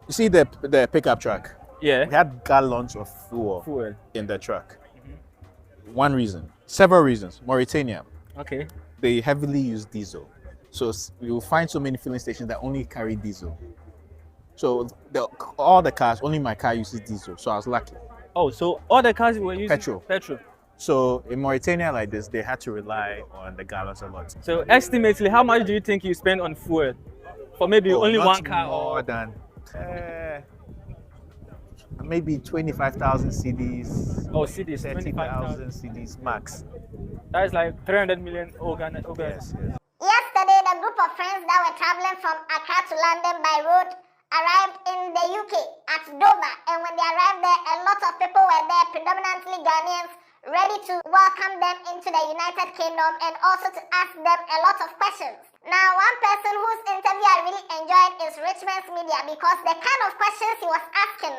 You see the pickup truck? Yeah. We had gallons of fuel Fuel. in the truck. One reason, several reasons. Mauritania, Okay. they heavily use diesel. So you'll find so many filling stations that only carry diesel. So all the cars, only my car uses diesel. So I was lucky. Oh, so all the cars were using Petrol. petrol. So in Mauritania like this, they had to rely on the gallons a lot. So estimately, how much do you think you spend on fuel for maybe only not one car? more Or than maybe 25,000 CDs. oh, cities, 30,000 CDs max. that is like 300 million Ghana. Yes. Yesterday, the group of friends that were traveling from Accra to London by road arrived in the UK at Dover, and when they arrived there, a lot of people were there, predominantly Ghanaians, ready to welcome them into the United Kingdom and also to ask them a lot of questions. Now, one person whose interview I really enjoyed is Richmond's Media, because the kind of questions he was asking,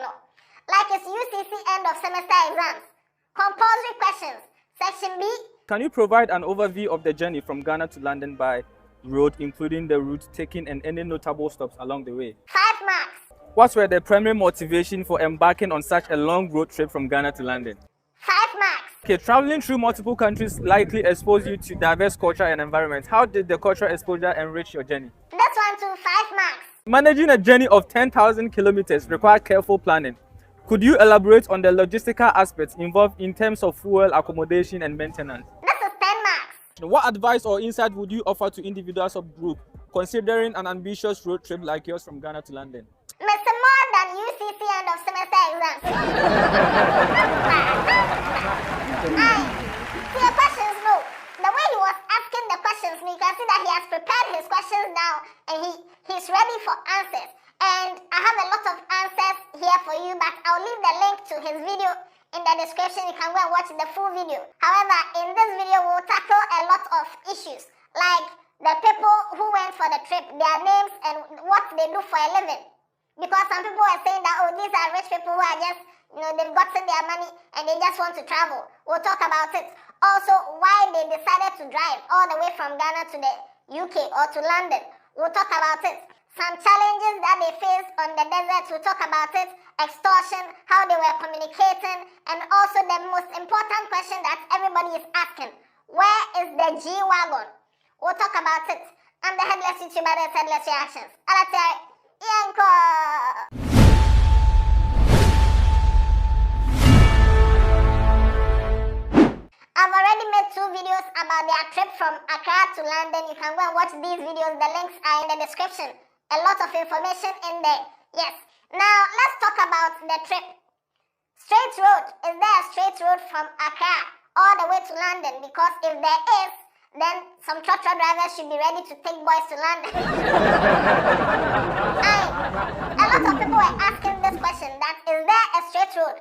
like his UCC end of semester exams, compulsory questions, section B. Can you provide an overview of the journey from Ghana to London by road, including the route taken and any notable stops along the way? 5 marks. What were the primary motivation for embarking on such a long road trip from Ghana to London? 5 marks. Okay, traveling through multiple countries likely exposed you to diverse culture and environment. How did the cultural exposure enrich your journey? This one too, 5 marks. Managing a journey of 10,000 kilometers requires careful planning. Could you elaborate on the logistical aspects involved in terms of fuel, accommodation, and maintenance? This is 10 marks. What advice or insight would you offer to individuals or group considering an ambitious road trip like yours from Ghana to London? Mr. More than UCC end of semester exams. See the questions, no. The way he was asking the questions, you can see that he has prepared his questions now and he's ready for answers. And I have a lot of answers here for you, but I'll leave the link to his video in the description. You can go and watch the full video. However, in this video, we'll tackle a lot of issues, like the people who went for the trip, their names, and what they do for a living. Because some people are saying that, oh, these are rich people who are just, they've gotten their money and they just want to travel. We'll talk about it. Also, why they decided to drive all the way from Ghana to the UK or to London. We'll talk about it. Some challenges that they faced on the desert, we'll talk about it. Extortion, how they were communicating, and also the most important question that everybody is asking, where is the G-Wagon? We'll talk about it. I'm the Headless YouTuber, that's Headless Reactions. I've already made 2 videos about their trip from Accra to London. You can go and watch these videos. The links are in the description. A lot of information in there. Yes. Now, let's talk about the trip. Straight road. Is there a straight road from Accra all the way to London? Because if there is, then some truck drivers should be ready to take boys to London. A lot of people were asking this question, that is there a straight road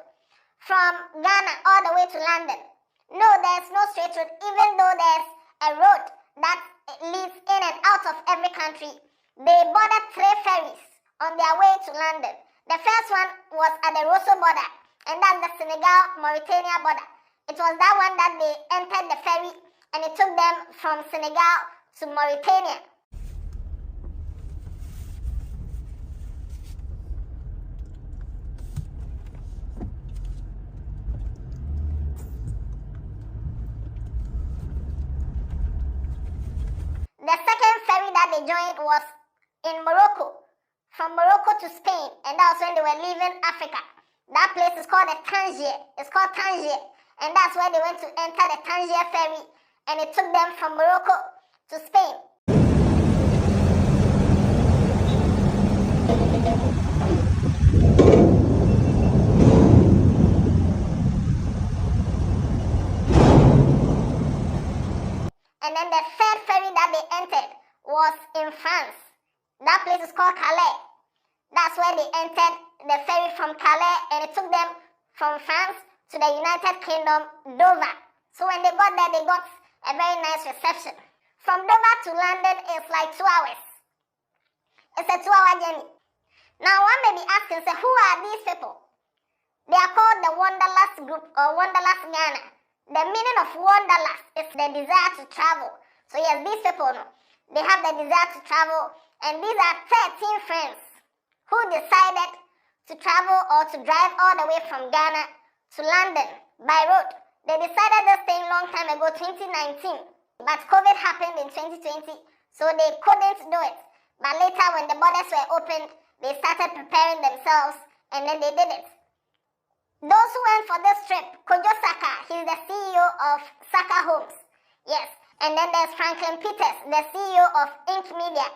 from Ghana all the way to London? No, there's no straight road, even though there's a road that leads in and out of every country. They boarded 3 ferries on their way to London. The first one was at the Rosso border, and that's the Senegal-Mauritania border. It was that one that they entered the ferry, and it took them from Senegal to Mauritania. The second ferry that they joined was in Morocco, from Morocco to Spain, and that was when they were leaving Africa. That place is called the Tangier. It's called Tangier, and that's where they went to enter the Tangier ferry, and it took them from Morocco to Spain. And then the third ferry that they entered was in France. That place is called Calais. That's where they entered the ferry from Calais, and it took them from France to the United Kingdom, Dover. So when they got there, they got a very nice reception. From Dover to London is like 2 hours. It's a 2-hour journey. Now one may be asking, say, who are these people? They are called the Wanderlust Group or Wanderlust Ghana. The meaning of Wanderlust is the desire to travel. So yes, these people, they have the desire to travel, and these are 13 friends who decided to travel or to drive all the way from Ghana to London by road. They decided this thing long time ago, 2019, but COVID happened in 2020, so they couldn't do it. But later when the borders were opened, they started preparing themselves and then they did it. Those who went for this trip, Kojo Saka, he's the CEO of Saka Homes. Yes. And then there's Franklin Peters, the CEO of Ink Media.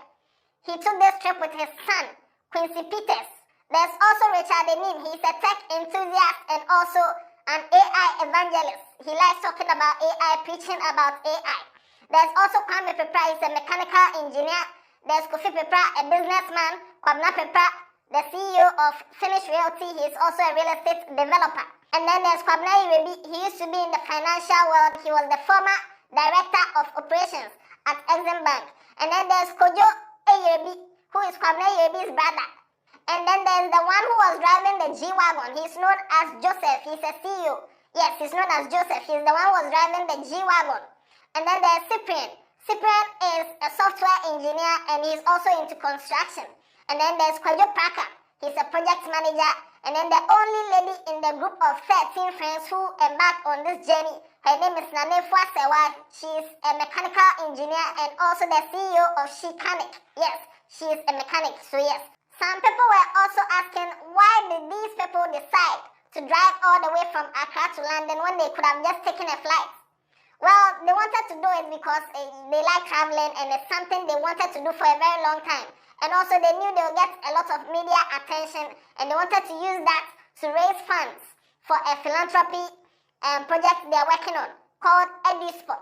He took this trip with his son, Quincy Peters. There's also Richard Enim. He's a tech enthusiast and also an AI evangelist. He likes talking about AI, preaching about AI. There's also Kwame Pepra, he's a mechanical engineer. There's Kofi Pepra, a businessman. Kwabna Pepra, the CEO of Finnish Realty. He's also a real estate developer. And then there's Kwabna Irebi. He used to be in the financial world. He was the former director of operations at Exim Bank. And then there's Kojo Eyebi, who is Kwabna Irebi's brother. And then there's the one who was driving the G-Wagon. He's known as Joseph. He's a CEO. Yes, he's known as Joseph. He's the one who was driving the G-Wagon. And then there's Cyprian. Cyprian is a software engineer and he's also into construction. And then there's Kwajo Praka. He's a project manager. And then the only lady in the group of 13 friends who embarked on this journey, her name is Nanefua Sewa. She's a mechanical engineer and also the CEO of Shecanic. Yes, she's a mechanic, so yes. Some people were also asking, why did these people decide to drive all the way from Accra to London when they could have just taken a flight? Well, they wanted to do it because they like traveling and it's something they wanted to do for a very long time. And also they knew they would get a lot of media attention and they wanted to use that to raise funds for a philanthropy project they're working on called EduSpot,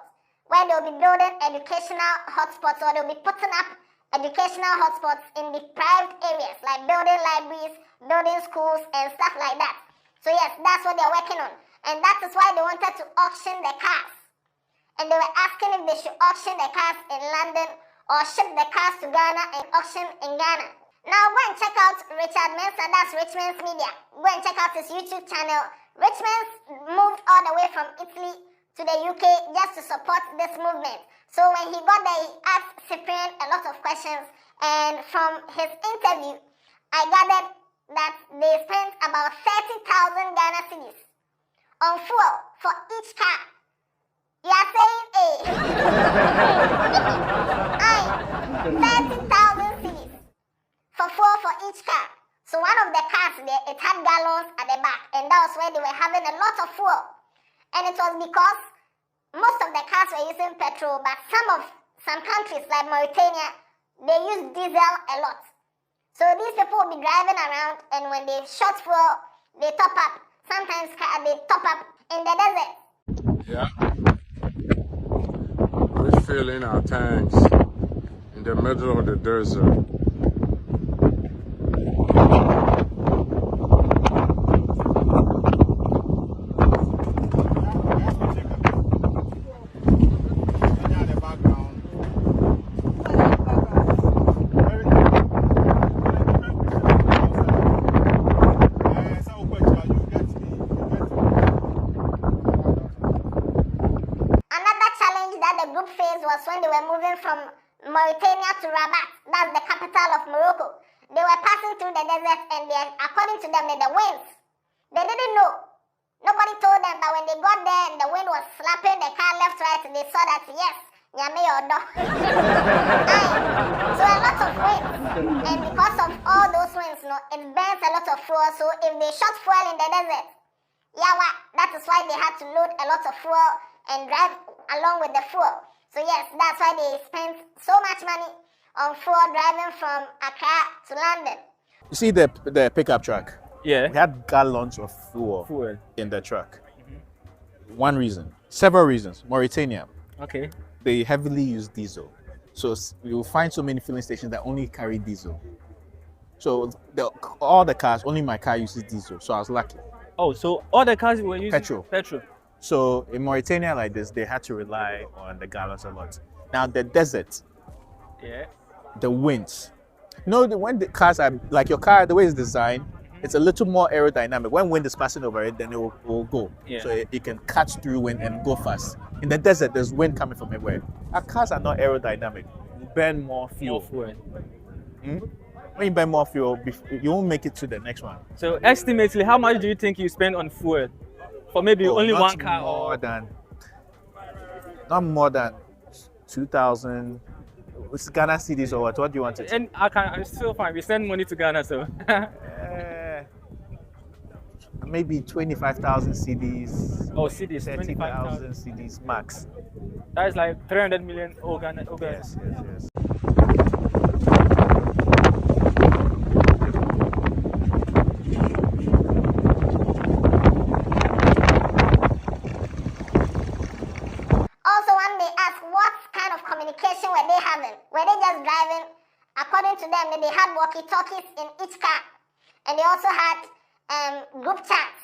where they'll be building educational hotspots or they'll be putting up educational hotspots in deprived areas like building libraries, building schools and stuff like that. So yes, that's what they're working on. And that is why they wanted to auction the cars. And they were asking if they should auction the cars in London or ship the cars to Ghana and auction in Ghana. Now go and check out Richard Mensah, that's Richmond's Media. Go and check out his YouTube channel. Richmond's moved all the way from Italy to the UK just to support this movement. So when he got there, he asked Cyprian a lot of questions. And from his interview, I gathered that they spent about 30,000 Ghana cedis on fuel for each car. You are saying A. 30,000 cedis for fuel for each car. So one of the cars there, it had gallons at the back, and that was where they were having a lot of fuel. And it was because most of the cars were using petrol, but some countries like Mauritania, they use diesel a lot. So these people will be driving around, and when they short fuel, they top up. Sometimes they top up in the desert. Yeah. Refilling our tanks in the middle of the desert. Was when they were moving from Mauritania to Rabat, that's the capital of Morocco. They were passing through the desert and according to them, the winds, they didn't know. Nobody told them, but when they got there and the wind was slapping the car left, right, they saw that, yes, Yame Odo. So a lot of winds. And because of all those winds, it burns a lot of fuel. So if they shot fuel in the desert, that is why they had to load a lot of fuel and drive along with the fuel. So yes, that's why they spent so much money on fuel driving from Accra to London. You see the pickup truck? Yeah. We had gallons of fuel in the truck. One reason, several reasons. Mauritania. Okay. They heavily use diesel. So you'll find so many filling stations that only carry diesel. So all the cars, only my car uses diesel. So I was lucky. Oh, so all the cars were using petrol. So in Mauritania like this, they had to rely on the gallons a lot. Now the desert, the winds. When the cars are, like your car, the way it's designed, it's a little more aerodynamic. When wind is passing over it, then it will go. Yeah. So it can catch through wind and go fast. In the desert, there's wind coming from everywhere. Our cars are not aerodynamic. You burn more fuel. When you buy more fuel, you won't make it to the next one. So estimately, how much do you think you spend on fuel for maybe only not one car? Not more than 2,000. It's Ghana cedis or what? What do you want to? And I'm still fine. We send money to Ghana, so. Maybe 25,000 cedis. Oh, cedis, 30,000 cedis max. That is like 300 million Ghana. Yes. Also, when they ask what kind of communication were they having, were they just driving? According to them, they had walkie-talkies in each car, and they also had group chats.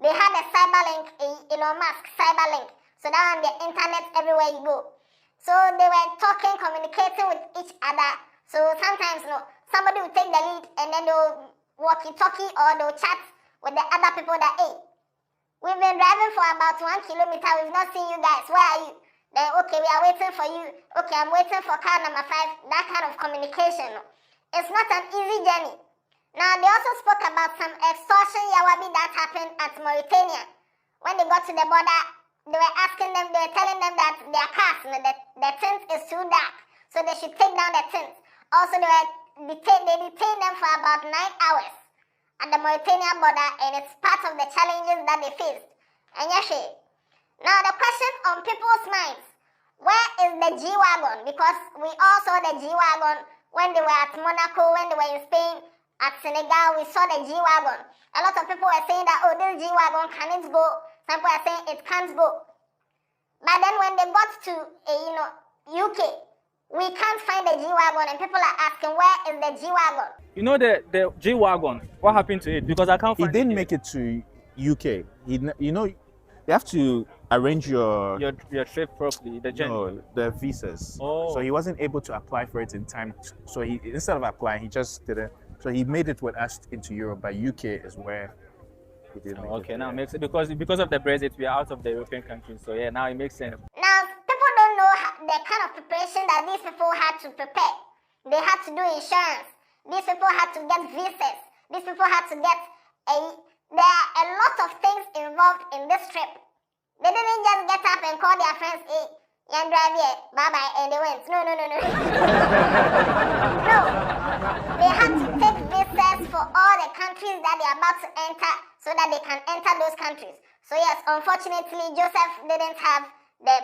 They had a cyberlink, Elon Musk cyberlink, so that on the internet everywhere you go. So they were talking, communicating with each other. So sometimes, somebody will take the lead, and then they'll walkie-talkie or they'll chat with the other people that, hey, we've been driving for about 1 kilometer, we've not seen you guys, where are you? Then, okay, we are waiting for you. Okay, I'm waiting for car number 5. That kind of communication. It's not an easy journey. Now, they also spoke about some extortion yawabi that happened at Mauritania. When they got to the border, they were telling them that their cars, the tint is too dark, so they should take down the tint. Also, they detained them for about 9 hours at the Mauritania border, and it's part of the challenges that they faced. And yes, now the question on people's minds, where is the G-Wagon? Because we all saw the G-Wagon when they were at Monaco, when they were in Spain, at Senegal, we saw the G-Wagon. A lot of people were saying that, oh, this G-Wagon, can it go? Some people are saying it can't go. But then when they got to, UK, we can't find the G-Wagon, and people are asking, where is the G-Wagon? You know the G-Wagon, what happened to it? Because I can't find it. He didn't make it to UK. You have to arrange your trip properly, the journey. No, the visas. Oh. So he wasn't able to apply for it in time. So he, instead of applying, he just didn't. So he made it with us into Europe, but UK is where he didn't make it. Okay, now it makes it because of the Brexit, we are out of the European countries. So yeah, now it makes sense. Now, people don't know the kind of preparation that these people had to prepare. They had to do insurance. These people had to get visas. These people had to get there are a lot of things involved in this trip. They didn't just get up and call their friends, hey, young drive here, bye-bye, and they went. No. No. They had to take visas for all the countries that they are about to enter so that they can enter those countries. So yes, unfortunately, Joseph didn't have the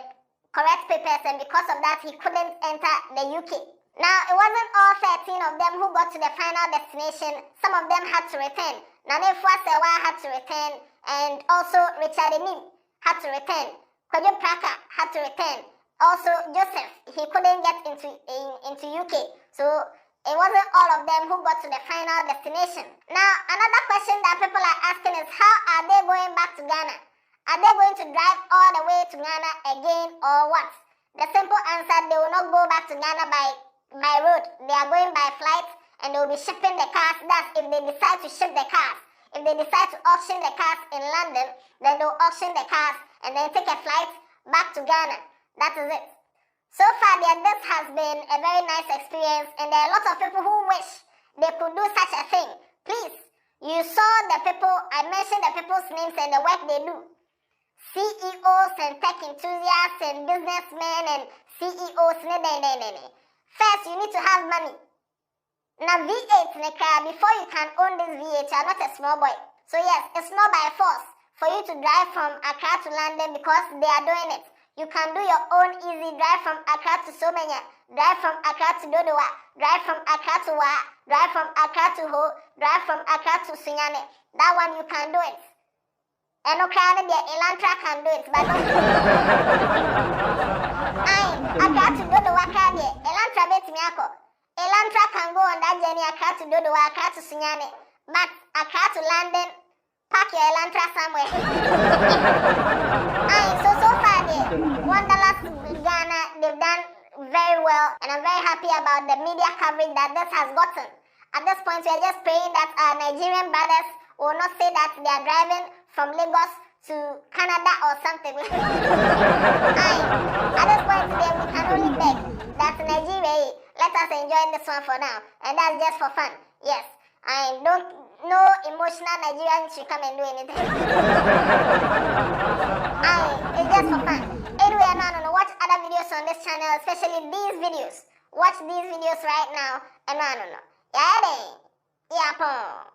correct papers, and because of that, he couldn't enter the UK. Now, it wasn't all 13 of them who got to the final destination. Some of them had to return. Nane Fuasewa had to return, and also Richard Enim had to return. Kwajo Praka had to return. Also, Joseph, he couldn't get into UK. So, it wasn't all of them who got to the final destination. Now, another question that people are asking is, how are they going back to Ghana? Are they going to drive all the way to Ghana again, or what? The simple answer, they will not go back to Ghana by road. They are going by flight, and they will be shipping the cars. That's if they decide to ship the cars. If they decide to auction the cars in London, then they'll auction the cars and then take a flight back to Ghana. That is it. So far, this has been a very nice experience, and there are a lot of people who wish they could do such a thing. Please, you saw the people, I mentioned the people's names and the work they do. CEOs and tech enthusiasts and businessmen and CEOs. First, you need to have money. Now, V8, before you can own this V8, you are not a small boy. So yes, it's not by force for you to drive from Accra to London because they are doing it. You can do your own easy drive from Accra to Somenya, drive from Accra to Dodowa, drive from Accra to Wa, drive from Accra to Ho, drive from Accra to Sunyane. That one you can do it. And Accra can do it, but Accra to Dodowa, Elantra bet Miako. Elantra can go on that journey Accra to Dodowa, Accra to Sunyane, but Accra to London, park your Elantra somewhere. So far, Wanderlust Ghana, they've done very well, and I'm very happy about the media coverage that this has gotten. At this point, we are just praying that our Nigerian brothers will not say that they are driving from Lagos to Canada or something. At this point today, we can only beg that Nigeria, let us enjoy this one for now. And that's just for fun. Yes. I don't, no emotional Nigerian should come and do anything. It's just for fun. Anyway, no, watch other videos on this channel, especially these videos. Watch these videos right now. And no. Yeah,